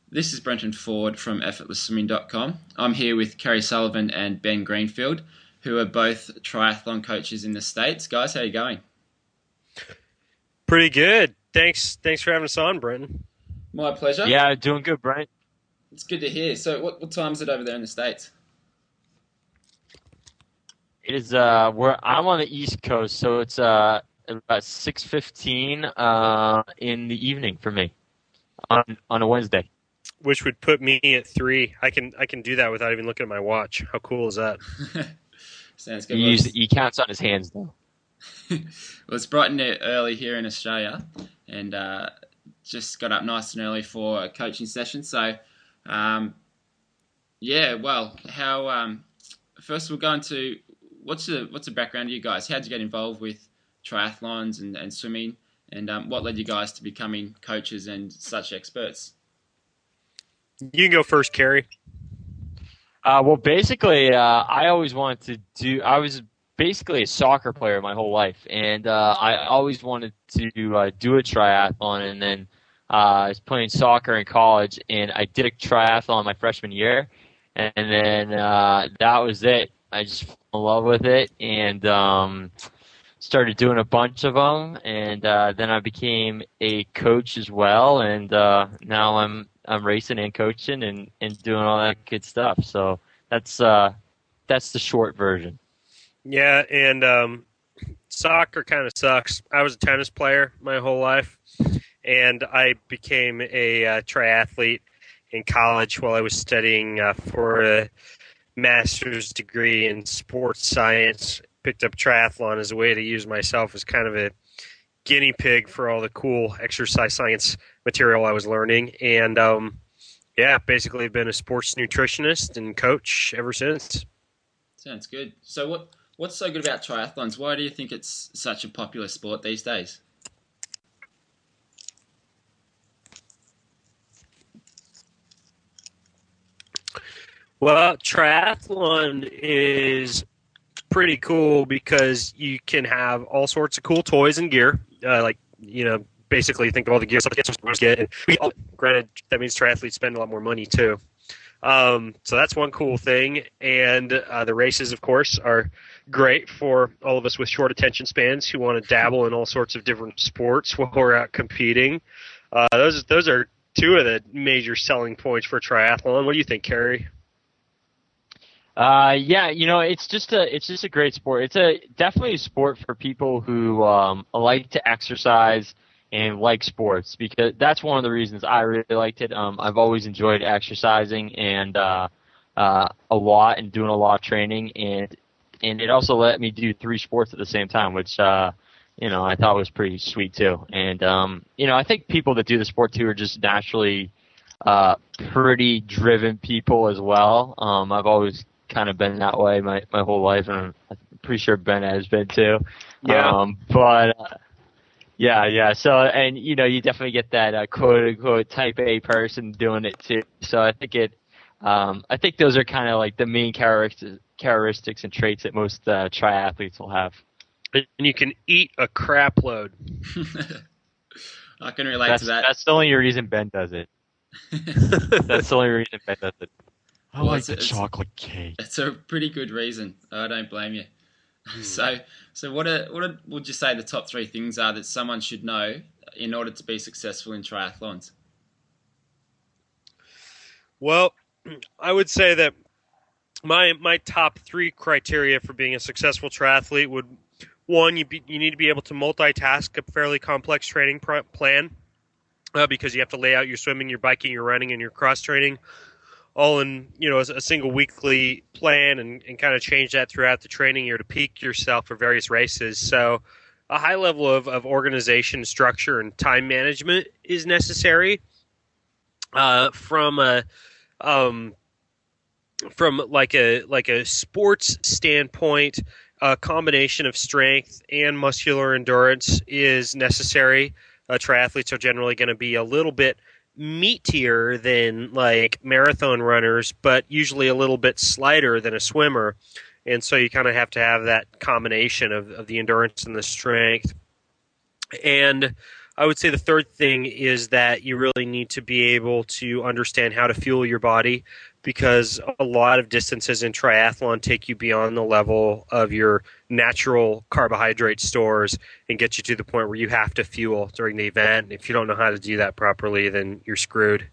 This is Brenton Ford from effortlessswimming.com. I'm here with Kerry Sullivan and Ben Greenfield, who are both triathlon coaches in the States. Guys, how are you going? Pretty good. Thanks for having us on, Brenton. My pleasure. Yeah, doing good, Brent. It's good to hear. So what time is it over there in the States? It is where I'm on the East Coast, so it's about 6:15 in the evening for me on a Wednesday. Which would put me at 3. I can do that without even looking at my watch. How cool is that? Sounds good. Well, He counts on his hands though. well, it's bright and early here in Australia, and just got up nice and early for a coaching session. So, yeah, well, how first we'll go into what's the background of you guys? How'd you get involved with triathlons and swimming, and what led you guys to becoming coaches and such experts? You can go first, Kerry. Well, basically, I always wanted to do. I was basically a soccer player my whole life, and I always wanted to do a triathlon. And then I was playing soccer in college, and I did a triathlon my freshman year, and then that was it. I just fell in love with it, and started doing a bunch of them, and then I became a coach as well, and now I'm racing and coaching and doing all that good stuff. So that's the short version. Yeah, and soccer kind of sucks. I was a tennis player my whole life, and I became a triathlete in college while I was studying for a master's degree in sports science. Picked up triathlon as a way to use myself as kind of a guinea pig for all the cool exercise science material I was learning. And yeah, basically been a sports nutritionist and coach ever since. Sounds good. So what's so good about triathlons? Why do you think it's such a popular sport these days? Well, triathlon is pretty cool because you can have all sorts of cool toys and gear. Basically think of all the gear stuff that kids get. And granted, that means triathletes spend a lot more money too. So that's one cool thing. And the races, of course, are great for all of us with short attention spans who want to dabble in all sorts of different sports while we're out competing. Those are two of the major selling points for triathlon. What do you think, Kerry? Yeah, it's just a great sport. It's definitely a sport for people who like to exercise and like sports, because that's one of the reasons I really liked it. I've always enjoyed exercising and a lot and doing a lot of training, and it also let me do 3 sports at the same time, which I thought was pretty sweet too. And I think people that do the sport too are just naturally pretty driven people as well. I've always kind of been that way my whole life, and I'm pretty sure Ben has been too. Yeah. Yeah. So, and you definitely get that quote unquote type A person doing it too. So I think those are kind of like the main characteristics and traits that most triathletes will have. And you can eat a crap load. I can relate to that. That's the only reason Ben does it. That's the only reason Ben does it. I Well, like the chocolate cake. It's a pretty good reason. I don't blame you. So what would you say the top 3 things are that someone should know in order to be successful in triathlons? Well, I would say that my top 3 criteria for being a successful triathlete would, one, you need to be able to multitask a fairly complex training plan, because you have to lay out your swimming, your biking, your running, and your cross training all in as a single weekly plan, and kind of change that throughout the training year to peak yourself for various races. So a high level of organization, structure, and time management is necessary. From like a sports standpoint, a combination of strength and muscular endurance is necessary. Triathletes are generally going to be a little bit meatier than like marathon runners, but usually a little bit slighter than a swimmer. And so you kind of have to have that combination of the endurance and the strength. And I would say the third thing is that you really need to be able to understand how to fuel your body, because a lot of distances in triathlon take you beyond the level of your natural carbohydrate stores and get you to the point where you have to fuel during the event. If you don't know how to do that properly, then you're screwed.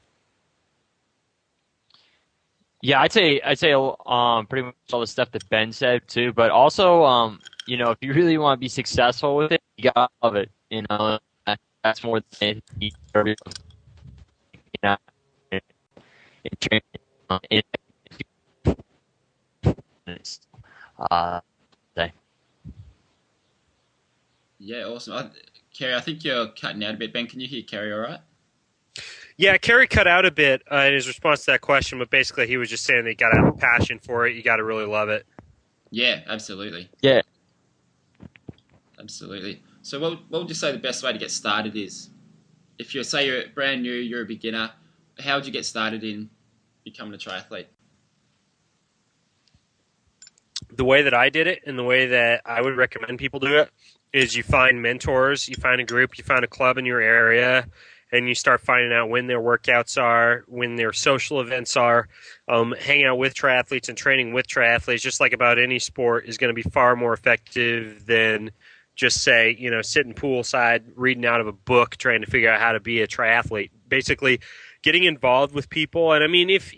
Yeah, I'd say pretty much all the stuff that Ben said too, but also if you really want to be successful with it, you gotta love it. That's more than anything. In training, Yeah, awesome. Kerry, I think you're cutting out a bit. Ben, can you hear Kerry all right? Yeah, Kerry cut out a bit in his response to that question, but basically he was just saying that you got to have a passion for it. You got to really love it. Yeah, absolutely. Yeah. Absolutely. So what would you say the best way to get started is? If you're brand new, you're a beginner, how would you get started in becoming a triathlete? The way that I did it and the way that I would recommend people do it is you find mentors, you find a group, you find a club in your area, and you start finding out when their workouts are, when their social events are. Hanging out with triathletes and training with triathletes, just like about any sport, is going to be far more effective than just say, sitting poolside, reading out of a book, trying to figure out how to be a triathlete. Basically, getting involved with people. And I mean, if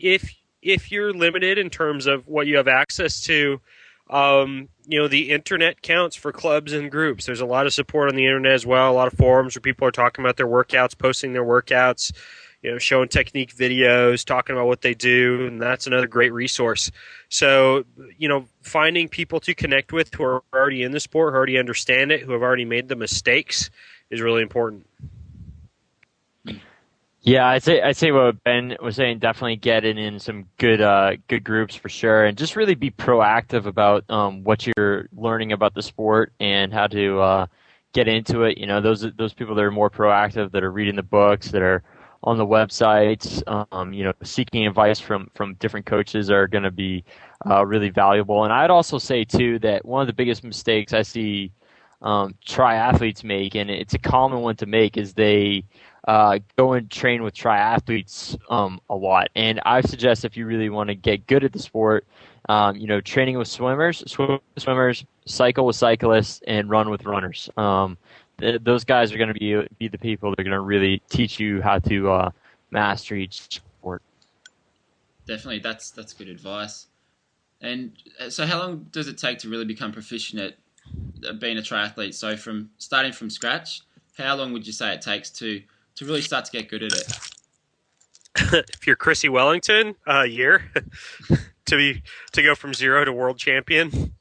you're limited in terms of what you have access to, the internet counts for clubs and groups. There's a lot of support on the internet as well. A lot of forums where people are talking about their workouts, posting their workouts, showing technique videos, talking about what they do, and that's another great resource. So, finding people to connect with who are already in the sport, who already understand it, who have already made the mistakes is really important. Yeah, I'd say what Ben was saying, definitely get in some good groups for sure, and just really be proactive about what you're learning about the sport and how to get into it. Those people that are more proactive, that are reading the books, that are on the websites, seeking advice from different coaches are going to be really valuable. And I'd also say too that one of the biggest mistakes I see triathletes make, and it's a common one to make, is they go and train with triathletes a lot. And I suggest, if you really want to get good at the sport, training with swimmers, cycle with cyclists, and run with runners. Those guys are going to be the people that are going to really teach you how to master each sport. Definitely, that's good advice. And so how long does it take to really become proficient at being a triathlete? So starting from scratch, how long would you say it takes to really start to get good at it? If you're Chrissy Wellington, a year to go from zero to world champion,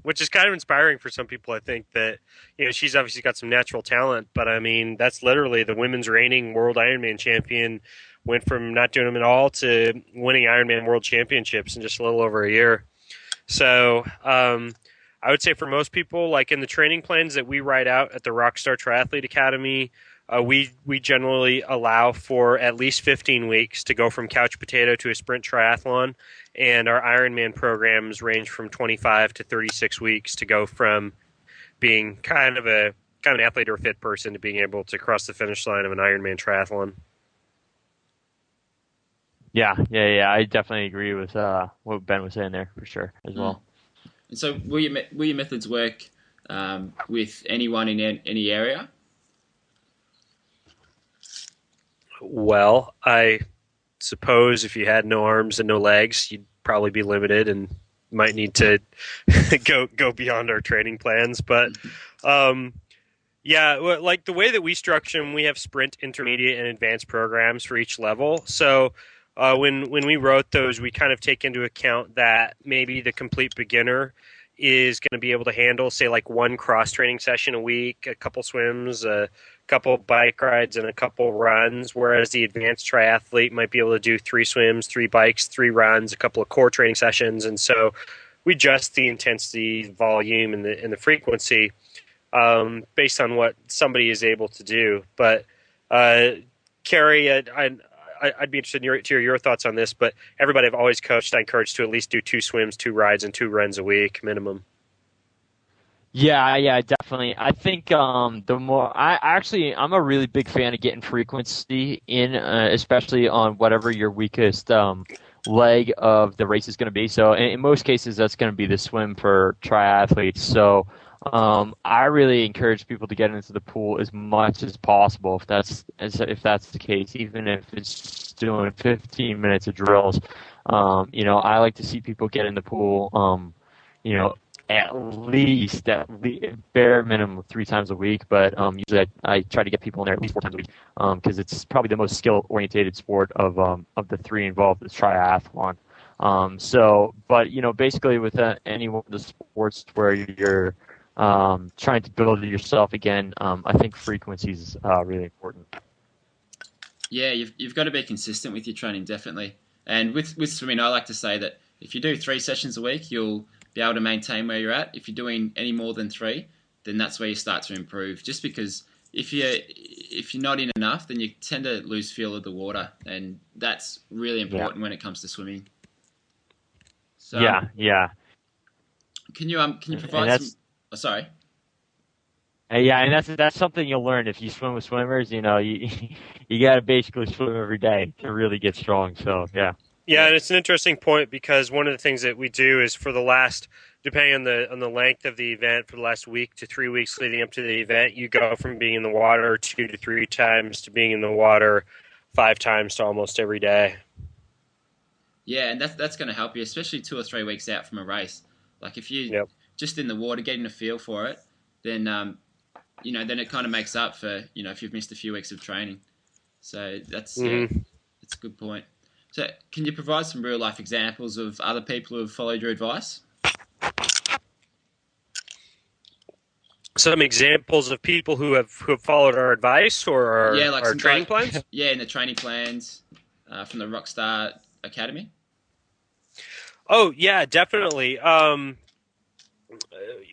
which is kind of inspiring for some people. I think that she's obviously got some natural talent, but I mean that's literally the women's reigning world Ironman champion. Went from not doing them at all to winning Ironman World Championships in just a little over a year. So I would say for most people, like in the training plans that we write out at the Rockstar Triathlete Academy, we generally allow for at least 15 weeks to go from couch potato to a sprint triathlon, and our Ironman programs range from 25 to 36 weeks to go from being kind of an athlete or a fit person to being able to cross the finish line of an Ironman triathlon. Yeah. I definitely agree with what Ben was saying there for sure as well. And so, will your methods work with anyone in any area? Well, I suppose if you had no arms and no legs, you'd probably be limited and might need to go beyond our training plans. But like the way that we structure them, we have sprint, intermediate, and advanced programs for each level. So when we wrote those, we kind of take into account that maybe the complete beginner is going to be able to handle, say, like one cross-training session a week, a couple swims, a couple bike rides, and a couple runs, whereas the advanced triathlete might be able to do 3 swims, 3 bikes, 3 runs, a couple of core training sessions. And so we adjust the intensity, volume, and the frequency based on what somebody is able to do. But Kerry, I'd be interested to hear your thoughts on this, but everybody I've always coached, I encourage to at least do 2 swims, 2 rides, and 2 runs a week minimum. Yeah, definitely. I think the more I'm a really big fan of getting frequency in, especially on whatever your weakest leg of the race is going to be. So in most cases, that's going to be the swim for triathletes. So I really encourage people to get into the pool as much as possible if that's the case, even if it's doing 15 minutes of drills. I like to see people get in the pool. You know, at least bare minimum 3 times a week, but usually I try to get people in there at least 4 times a week because it's probably the most skill-oriented sport of the three involved is triathlon. But basically with any one of the sports where you're trying to build yourself again, I think frequency is really important. Yeah, you've got to be consistent with your training, definitely. And with swimming, I like to say that if you do 3 sessions a week, you'll be able to maintain where you're at. If you're doing any more than 3, then that's where you start to improve. Just because if you're not in enough, then you tend to lose feel of the water, and that's really important when it comes to swimming. So Yeah. Can you provide some? Oh, sorry. Yeah, and that's something you'll learn if you swim with swimmers. You you got to basically swim every day to really get strong. So yeah. Yeah, and it's an interesting point because one of the things that we do is for the last, depending on the length of the event, for the last week to 3 weeks leading up to the event, you go from being in the water 2 to 3 times to being in the water 5 times to almost every day. Yeah, and that's going to help you, especially 2 or 3 weeks out from a race. Like if you just in the water, getting a feel for it, then then it kind of makes up for if you've missed a few weeks of training. So that's that's a good point. So can you provide some real life examples of other people who have followed your advice? Some examples of people who have followed our advice or our training plans? Yeah, in the training plans from the Rockstar Academy. Oh yeah, definitely.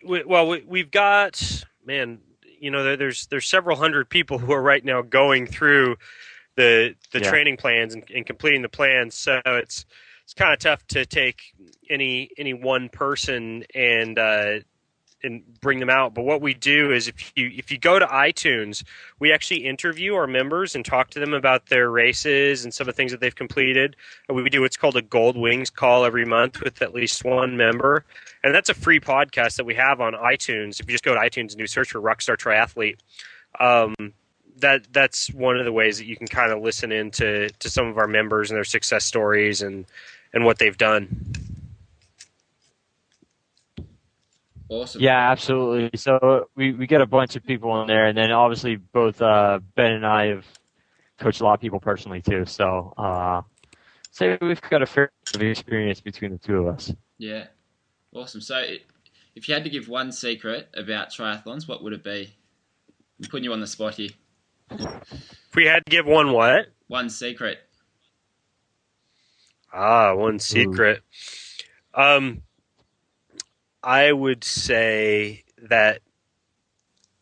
We've got there's several hundred people who are right now going through the training plans and completing the plans. So it's kind of tough to take any one person and bring them out. But what we do is if you go to iTunes, we actually interview our members and talk to them about their races and some of the things that they've completed. And we do what's called a Gold Wings call every month with at least one member. And that's a free podcast that we have on iTunes. If you just go to iTunes and do search for Rockstar Triathlete, that's one of the ways that you can kind of listen in to some of our members and their success stories and what they've done. Awesome. Yeah, absolutely. So we get a bunch of people in there, and then obviously both Ben and I have coached a lot of people personally too. So we've got a fair bit of experience between the two of us. Yeah, awesome. So if you had to give one secret about triathlons, what would it be? I'm putting you on the spot here. If we had to give one what? One secret. One secret. I would say that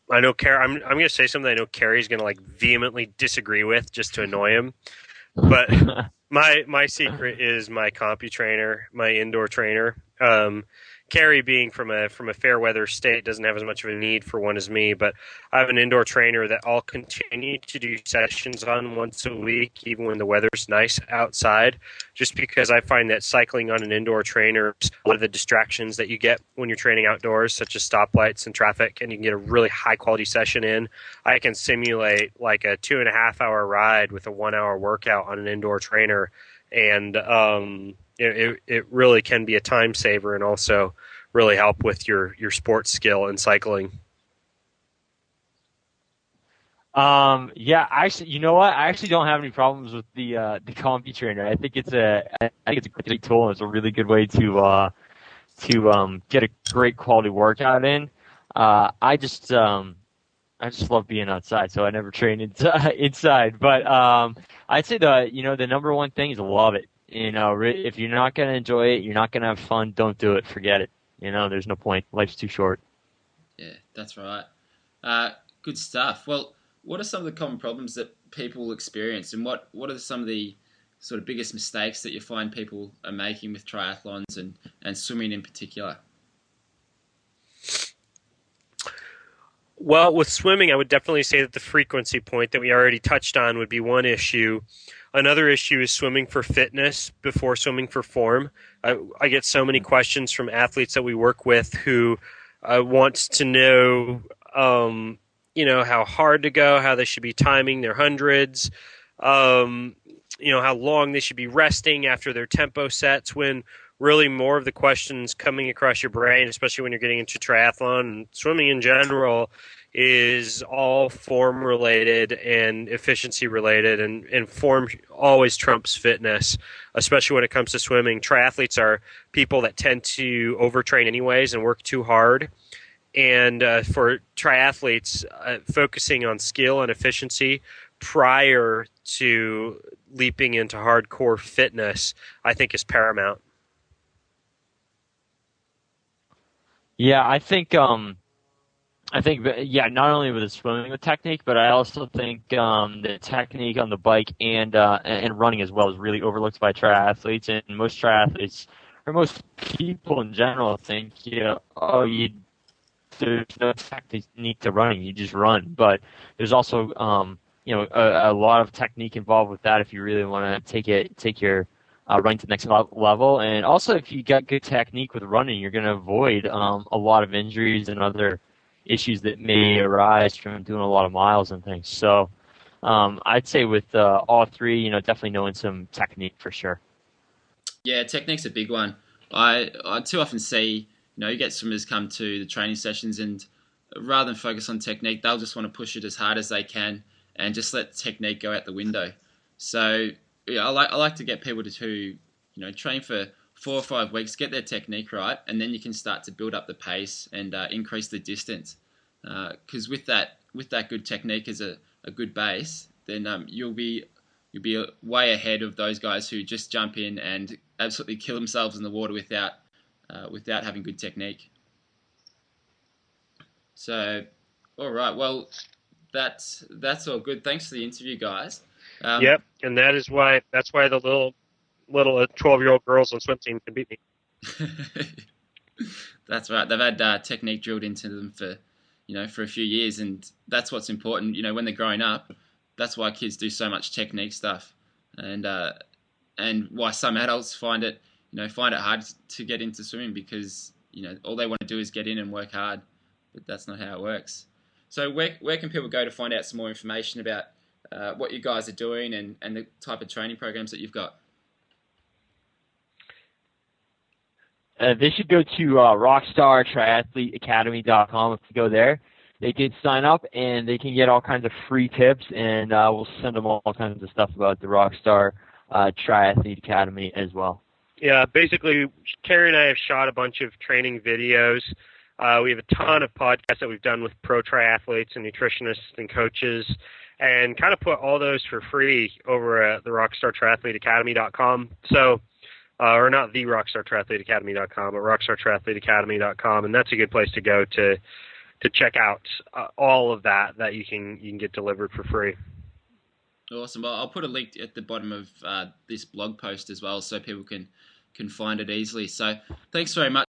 I know I'm going to say something I know Kerry's going to vehemently disagree with just to annoy him. But my secret is my CompuTrainer, my indoor trainer. Kerry, being from a fair weather state, doesn't have as much of a need for one as me, but I have an indoor trainer that I'll continue to do sessions on once a week, even when the weather's nice outside, just because I find that cycling on an indoor trainer, a lot of the distractions that you get when you're training outdoors, such as stoplights and traffic, and you can get a really high quality session in. I can simulate like a 2.5 hour ride with a 1 hour workout on an indoor trainer, and it really can be a time saver and also really help with your sports skill in cycling. Yeah, actually, you know what? I actually don't have any problems with the CompuTrainer. I think it's a great tool. It's a really good way to get a great quality workout in. I just love being outside, so I never train inside. But I'd say the number one thing is love it. If you're not gonna enjoy it, you're not gonna have fun. Don't do it. Forget it. There's no point. Life's too short. Yeah, that's right. Good stuff. Well, what are some of the common problems that people experience, and what are some of the sort of biggest mistakes that you find people are making with triathlons and swimming in particular? Well, with swimming, I would definitely say that the frequency point that we already touched on would be one issue. Another issue is swimming for fitness before swimming for form. I get so many questions from athletes that we work with who want to know, how hard to go, how they should be timing their hundreds, how long they should be resting after their tempo sets, when really more of the questions coming across your brain, especially when you're getting into triathlon and swimming in general, is all form related and efficiency related, and form always trumps fitness, especially when it comes to swimming. Triathletes are people that tend to overtrain anyways and work too hard. And for triathletes, focusing on skill and efficiency prior to leaping into hardcore fitness, I think, is paramount. Yeah, I think not only with the swimming with technique, but I also think the technique on the bike and running as well is really overlooked by triathletes, and most triathletes or most people in general think, there's no technique to running, you just run. But there's also a lot of technique involved with that if you really want to take your running to the next level. And also, if you got good technique with running, you're going to avoid a lot of injuries and other issues that may arise from doing a lot of miles and things. So I'd say with all three, definitely knowing some technique for sure. Yeah, technique's a big one. I too often see, you get swimmers come to the training sessions, and rather than focus on technique, they'll just want to push it as hard as they can and just let technique go out the window. So I like to get people to train for 4 or 5 weeks, get their technique right, and then you can start to build up the pace and increase the distance. Because with that good technique as a good base, then you'll be way ahead of those guys who just jump in and absolutely kill themselves in the water without having good technique. So, all right, well, that's all good. Thanks for the interview, guys. Yep, and that's why the little 12-year-old girls on swim team can beat me. That's right. They've had technique drilled into them for a few years, and that's what's important. When they're growing up, that's why kids do so much technique stuff, and why some adults find it hard to get into swimming, because all they want to do is get in and work hard, but that's not how it works. So where can people go to find out some more information about what you guys are doing and the type of training programs that you've got? They should go to Rockstar Triathlete Academy.com. If you go there, they can sign up and they can get all kinds of free tips, and we'll send them all kinds of stuff about the Rockstar Triathlete Academy as well. Yeah, basically, Kerry and I have shot a bunch of training videos. We have a ton of podcasts that we've done with pro triathletes and nutritionists and coaches, and kind of put all those for free over at the RockstarTriathleteAcademy.com. So, or not the RockstarTriathleteAcademy.com, but RockstarTriathleteAcademy.com, and that's a good place to go to check out all of that you can get delivered for free. Awesome. Well, I'll put a link at the bottom of this blog post as well, so people can find it easily. So, thanks very much.